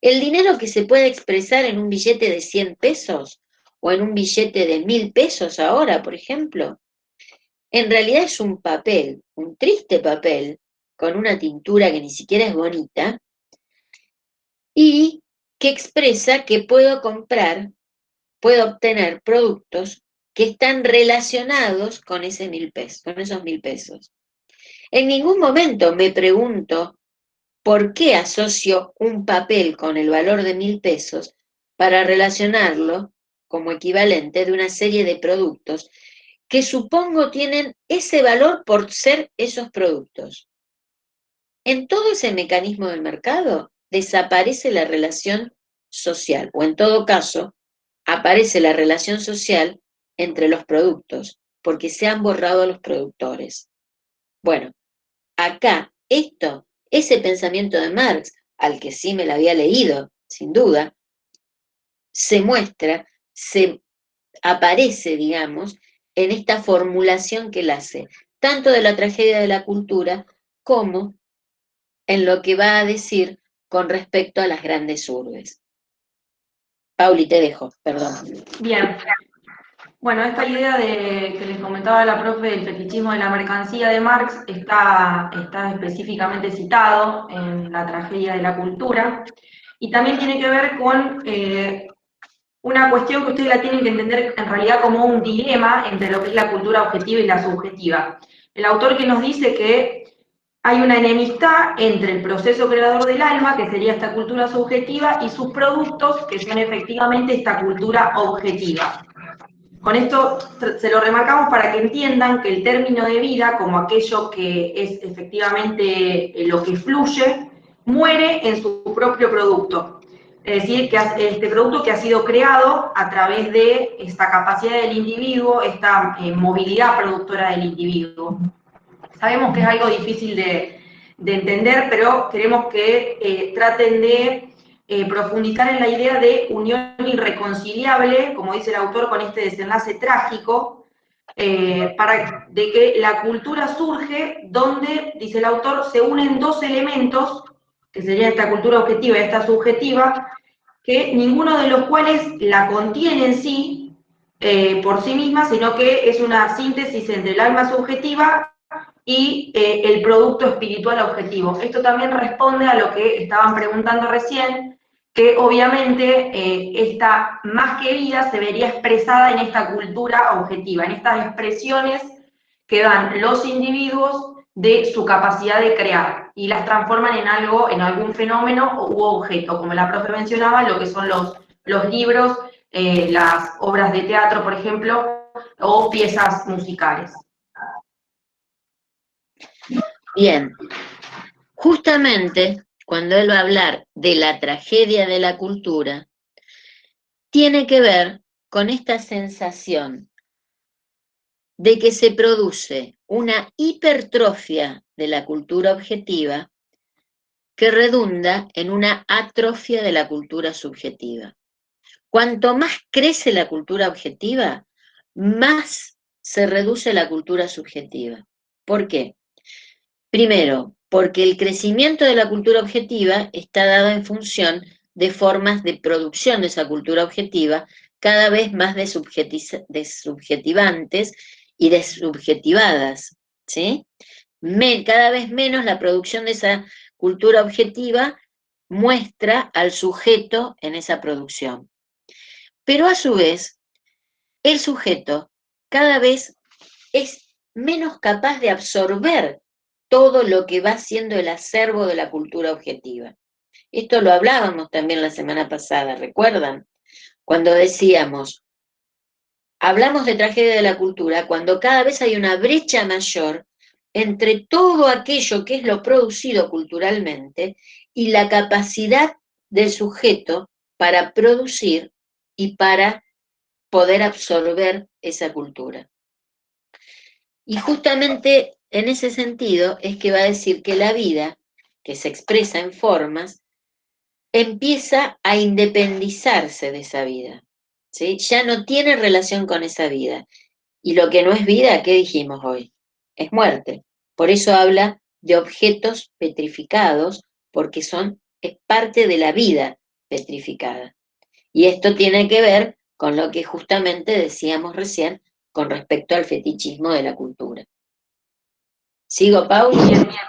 El dinero que se puede expresar en un billete de 100 pesos o en un billete de 1000 pesos ahora, por ejemplo, en realidad es un papel, un triste papel, con una tintura que ni siquiera es bonita, y que expresa que puedo obtener productos que están relacionados con ese 1000 pesos, con esos 1000 pesos. En ningún momento me pregunto por qué asocio un papel con el valor de 1000 pesos para relacionarlo como equivalente de una serie de productos que supongo tienen ese valor por ser esos productos. En todo ese mecanismo del mercado desaparece la relación social, o en todo caso, aparece la relación social entre los productos, porque se han borrado a los productores. Bueno, acá, ese pensamiento de Marx, al que sí me lo había leído, sin duda, se muestra, se aparece, digamos, en esta formulación que él hace, tanto de la tragedia de la cultura como en lo que va a decir con respecto a las grandes urbes. Pauli, te dejo, perdón. Bien. Bueno, esta idea que les comentaba la profe del fetichismo de la mercancía de Marx está específicamente citado en la tragedia de la cultura y también tiene que ver con una cuestión que ustedes la tienen que entender en realidad como un dilema entre lo que es la cultura objetiva y la subjetiva. El autor que nos dice que hay una enemistad entre el proceso creador del alma, que sería esta cultura subjetiva, y sus productos, que son efectivamente esta cultura objetiva. Con esto se lo remarcamos para que entiendan que el término de vida, como aquello que es efectivamente lo que fluye, muere en su propio producto. Es decir, que este producto que ha sido creado a través de esta capacidad del individuo, esta movilidad productora del individuo. Sabemos que es algo difícil de entender, pero queremos que traten de profundizar en la idea de unión irreconciliable, como dice el autor, con este desenlace trágico, de que la cultura surge donde, dice el autor, se unen dos elementos, que sería esta cultura objetiva y esta subjetiva, que ninguno de los cuales la contiene en sí, por sí misma, sino que es una síntesis entre el alma subjetiva y el producto espiritual objetivo. Esto también responde a lo que estaban preguntando recién, que obviamente esta más que vida se vería expresada en esta cultura objetiva, en estas expresiones que dan los individuos de su capacidad de crear y las transforman en algo, en algún fenómeno u objeto, como la profe mencionaba, lo que son los libros, las obras de teatro, por ejemplo, o piezas musicales. Bien, justamente cuando él va a hablar de la tragedia de la cultura, tiene que ver con esta sensación de que se produce una hipertrofia de la cultura objetiva que redunda en una atrofia de la cultura subjetiva. Cuanto más crece la cultura objetiva, más se reduce la cultura subjetiva. ¿Por qué? Primero, porque el crecimiento de la cultura objetiva está dado en función de formas de producción de esa cultura objetiva cada vez más desubjetivantes y desubjetivadas, ¿sí? Cada vez menos la producción de esa cultura objetiva muestra al sujeto en esa producción. Pero a su vez, el sujeto cada vez es menos capaz de absorber todo lo que va siendo el acervo de la cultura objetiva. Esto lo hablábamos también la semana pasada, ¿recuerdan? Cuando decíamos, hablamos de tragedia de la cultura, cuando cada vez hay una brecha mayor entre todo aquello que es lo producido culturalmente y la capacidad del sujeto para producir y para poder absorber esa cultura. Y justamente en ese sentido es que va a decir que la vida, que se expresa en formas, empieza a independizarse de esa vida, ¿sí? Ya no tiene relación con esa vida. Y lo que no es vida, ¿qué dijimos hoy? Es muerte. Por eso habla de objetos petrificados, porque es parte de la vida petrificada. Y esto tiene que ver con lo que justamente decíamos recién con respecto al fetichismo de la cultura. ¿Sigo, Paul? Bien, bien.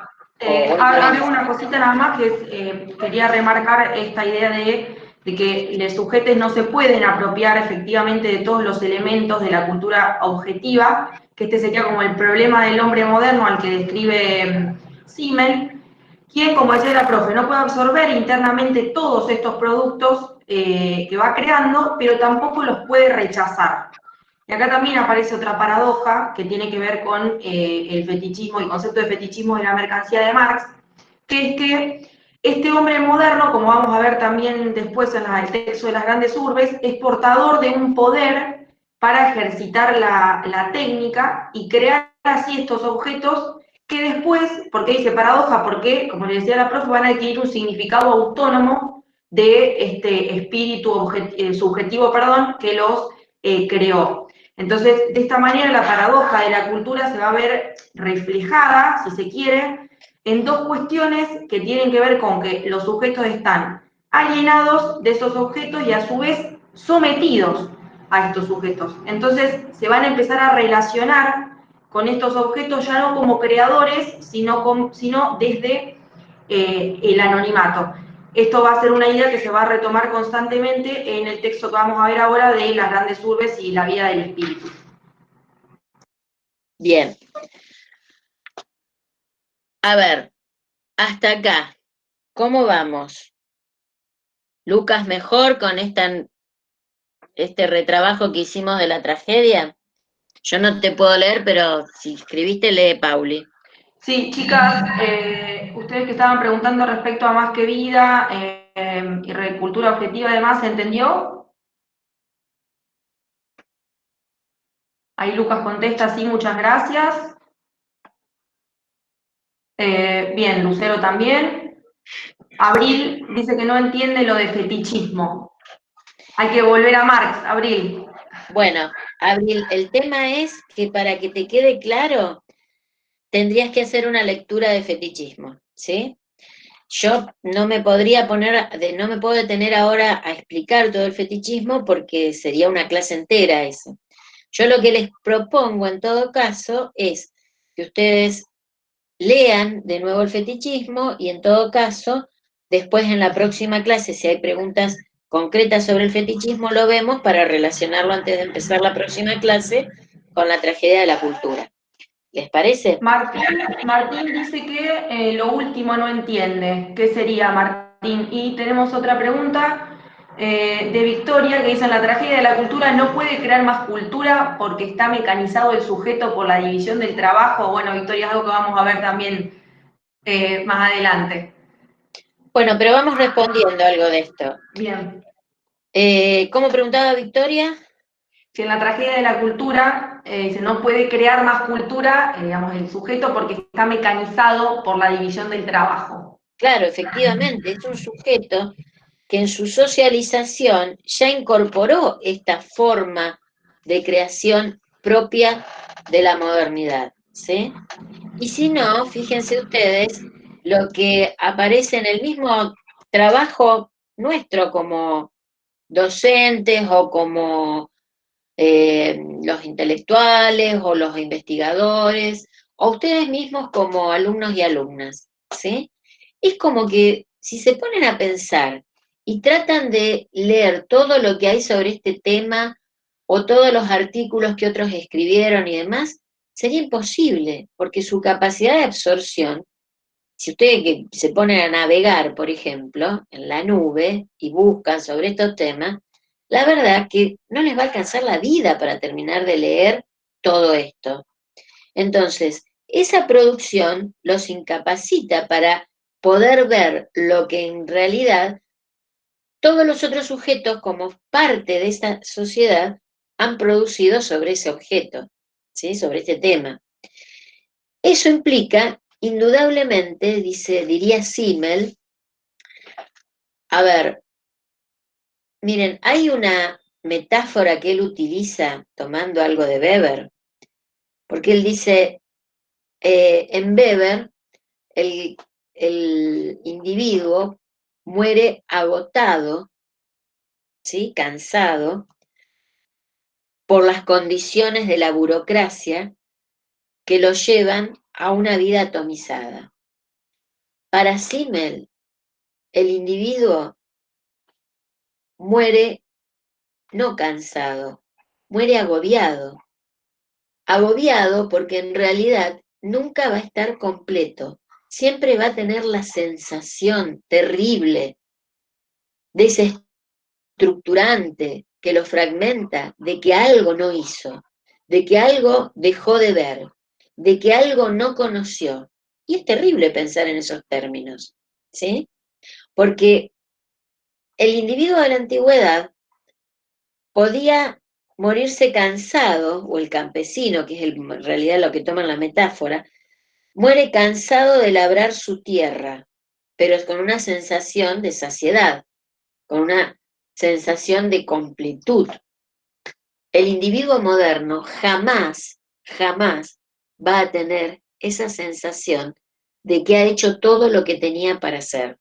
Hago una cosita nada más, que quería remarcar esta idea de que los sujetos no se pueden apropiar efectivamente de todos los elementos de la cultura objetiva, que este sería como el problema del hombre moderno al que describe Simmel, quien, como decía la profe, no puede absorber internamente todos estos productos que va creando, pero tampoco los puede rechazar. Y acá también aparece otra paradoja que tiene que ver con el fetichismo, el concepto de fetichismo de la mercancía de Marx, que es que este hombre moderno, como vamos a ver también después en el texto de las grandes urbes, es portador de un poder para ejercitar la técnica y crear así estos objetos que después, ¿por qué dice paradoja? Porque, como le decía la profe, van a adquirir un significado autónomo de este espíritu subjetivo, que los creó. Entonces, de esta manera, la paradoja de la cultura se va a ver reflejada, si se quiere, en dos cuestiones que tienen que ver con que los sujetos están alienados de esos objetos y a su vez sometidos a estos sujetos. Entonces, se van a empezar a relacionar con estos objetos ya no como creadores, sino desde el anonimato. Esto va a ser una idea que se va a retomar constantemente en el texto que vamos a ver ahora de las grandes urbes y la vida del espíritu. Bien. A ver, hasta acá, ¿cómo vamos? ¿Lucas mejor con este retrabajo que hicimos de la tragedia? Yo no te puedo leer, pero si escribiste, lee, Pauli. Sí, chicas, ustedes que estaban preguntando respecto a Más que Vida y cultura objetiva, además, ¿se entendió? Ahí Lucas contesta, sí, muchas gracias. Bien, Lucero también. Abril dice que no entiende lo de fetichismo. Hay que volver a Marx, Abril. Bueno, Abril, el tema es que para que te quede claro, tendrías que hacer una lectura de fetichismo, ¿sí? yo no me podría no me puedo detener ahora a explicar todo el fetichismo porque sería una clase entera eso. Yo lo que les propongo en todo caso es que ustedes lean de nuevo el fetichismo y en todo caso, después en la próxima clase, si hay preguntas concretas sobre el fetichismo, lo vemos para relacionarlo antes de empezar la próxima clase con la tragedia de la cultura. ¿Les parece? Martín dice que lo último no entiende. ¿Qué sería, Martín? Y tenemos otra pregunta de Victoria que dice: en la tragedia de la cultura no puede crear más cultura porque está mecanizado el sujeto por la división del trabajo. Bueno, Victoria, es algo que vamos a ver también más adelante. Bueno, pero vamos respondiendo algo de esto. Bien. ¿Cómo preguntaba Victoria? Si en la tragedia de la cultura se no puede crear más cultura, digamos, el sujeto porque está mecanizado por la división del trabajo. Claro, efectivamente, es un sujeto que en su socialización ya incorporó esta forma de creación propia de la modernidad, ¿sí? Y si no, fíjense ustedes lo que aparece en el mismo trabajo nuestro como docentes o como los intelectuales o los investigadores, o ustedes mismos como alumnos y alumnas, ¿sí? Es como que si se ponen a pensar y tratan de leer todo lo que hay sobre este tema o todos los artículos que otros escribieron y demás, sería imposible, porque su capacidad de absorción, si ustedes que se ponen a navegar, por ejemplo, en la nube y buscan sobre estos temas, la verdad que no les va a alcanzar la vida para terminar de leer todo esto. Entonces, esa producción los incapacita para poder ver lo que en realidad todos los otros sujetos, como parte de esta sociedad, han producido sobre ese objeto, ¿sí? Sobre este tema. Eso implica, indudablemente, diría Simmel, a ver, miren, hay una metáfora que él utiliza tomando algo de Weber, porque él dice, en Weber, el, el individuo muere agotado, ¿sí? Cansado, por las condiciones de la burocracia que lo llevan a una vida atomizada. Para Simmel, el individuo muere no cansado, muere agobiado. Agobiado porque en realidad nunca va a estar completo, siempre va a tener la sensación terrible de ese estructurante que lo fragmenta, de que algo no hizo, de que algo dejó de ver, de que algo no conoció. Y es terrible pensar en esos términos, ¿sí? Porque el individuo de la antigüedad podía morirse cansado, o el campesino, que es en realidad lo que toma la metáfora, muere cansado de labrar su tierra, pero con una sensación de saciedad, con una sensación de completud. El individuo moderno jamás, jamás va a tener esa sensación de que ha hecho todo lo que tenía para hacer,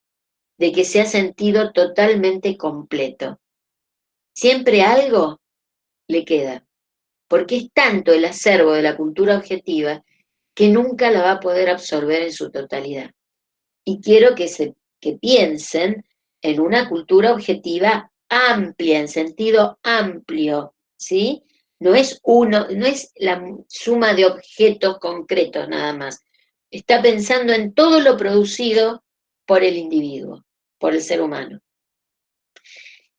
de que se ha sentido totalmente completo. Siempre algo le queda, porque es tanto el acervo de la cultura objetiva que nunca la va a poder absorber en su totalidad. Y quiero que piensen en una cultura objetiva amplia, en sentido amplio, ¿sí? No es la suma de objetos concretos nada más. Está pensando en todo lo producido por el individuo, por el ser humano.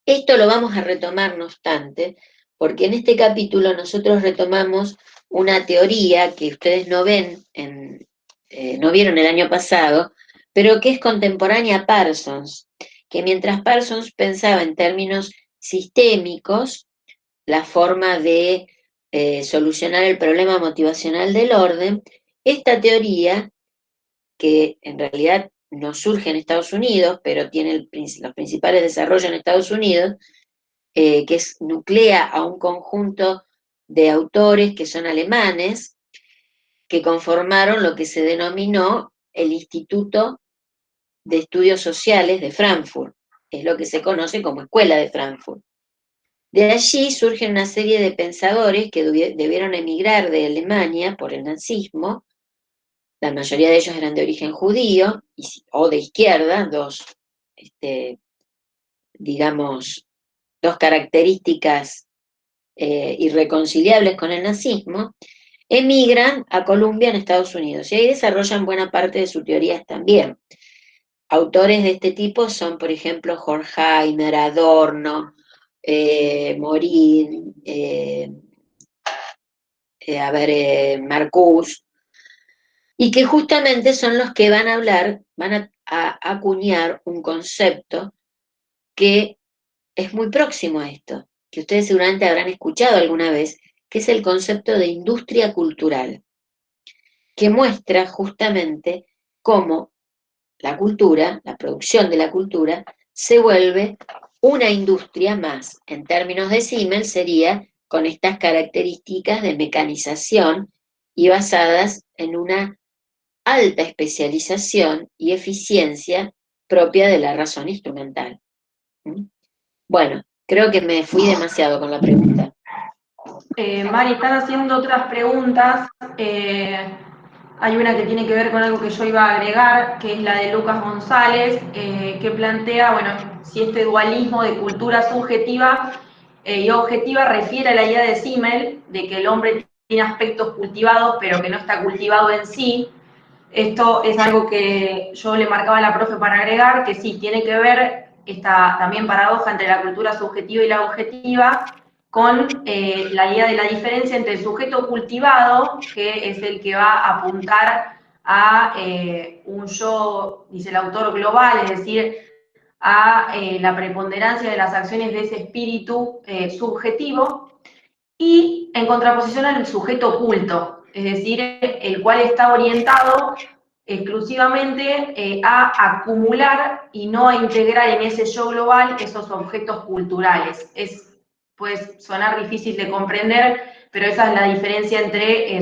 Esto lo vamos a retomar, no obstante, porque en este capítulo nosotros retomamos una teoría que ustedes no no vieron el año pasado, pero que es contemporánea a Parsons, que mientras Parsons pensaba en términos sistémicos, la forma de solucionar el problema motivacional del orden, esta teoría, que en realidad no surge en Estados Unidos, pero tiene los principales desarrollos en Estados Unidos, que nuclea a un conjunto de autores que son alemanes, que conformaron lo que se denominó el Instituto de Estudios Sociales de Frankfurt, es lo que se conoce como Escuela de Frankfurt. De allí surgen una serie de pensadores que debieron emigrar de Alemania por el nazismo. La mayoría de ellos eran de origen judío o de izquierda, digamos, dos características irreconciliables con el nazismo, emigran a Columbia en Estados Unidos y ahí desarrollan buena parte de sus teorías también. Autores de este tipo son, por ejemplo, Horkheimer, Adorno, Morin, Marcuse, y que justamente son los que van a hablar, a acuñar un concepto que es muy próximo a esto, que ustedes seguramente habrán escuchado alguna vez, que es el concepto de industria cultural, que muestra justamente cómo la cultura, la producción de la cultura, se vuelve una industria más. En términos de Simmel sería con estas características de mecanización y basadas en una alta especialización y eficiencia propia de la razón instrumental. Bueno, creo que me fui demasiado con la pregunta. Mari, están haciendo otras preguntas. Hay una que tiene que ver con algo que yo iba a agregar, que es la de Lucas González, que plantea, bueno, si este dualismo de cultura subjetiva y objetiva refiere a la idea de Simmel, de que el hombre tiene aspectos cultivados, pero que no está cultivado en sí. Esto es algo que yo le marcaba a la profe para agregar, que sí, tiene que ver esta también paradoja entre la cultura subjetiva y la objetiva, con la idea de la diferencia entre el sujeto cultivado, que es el que va a apuntar a un yo, dice el autor, global, es decir, a la preponderancia de las acciones de ese espíritu subjetivo, y en contraposición al sujeto oculto, es decir, el cual está orientado exclusivamente a acumular y no a integrar en ese yo global esos objetos culturales. Puede sonar difícil de comprender, pero esa es la diferencia entre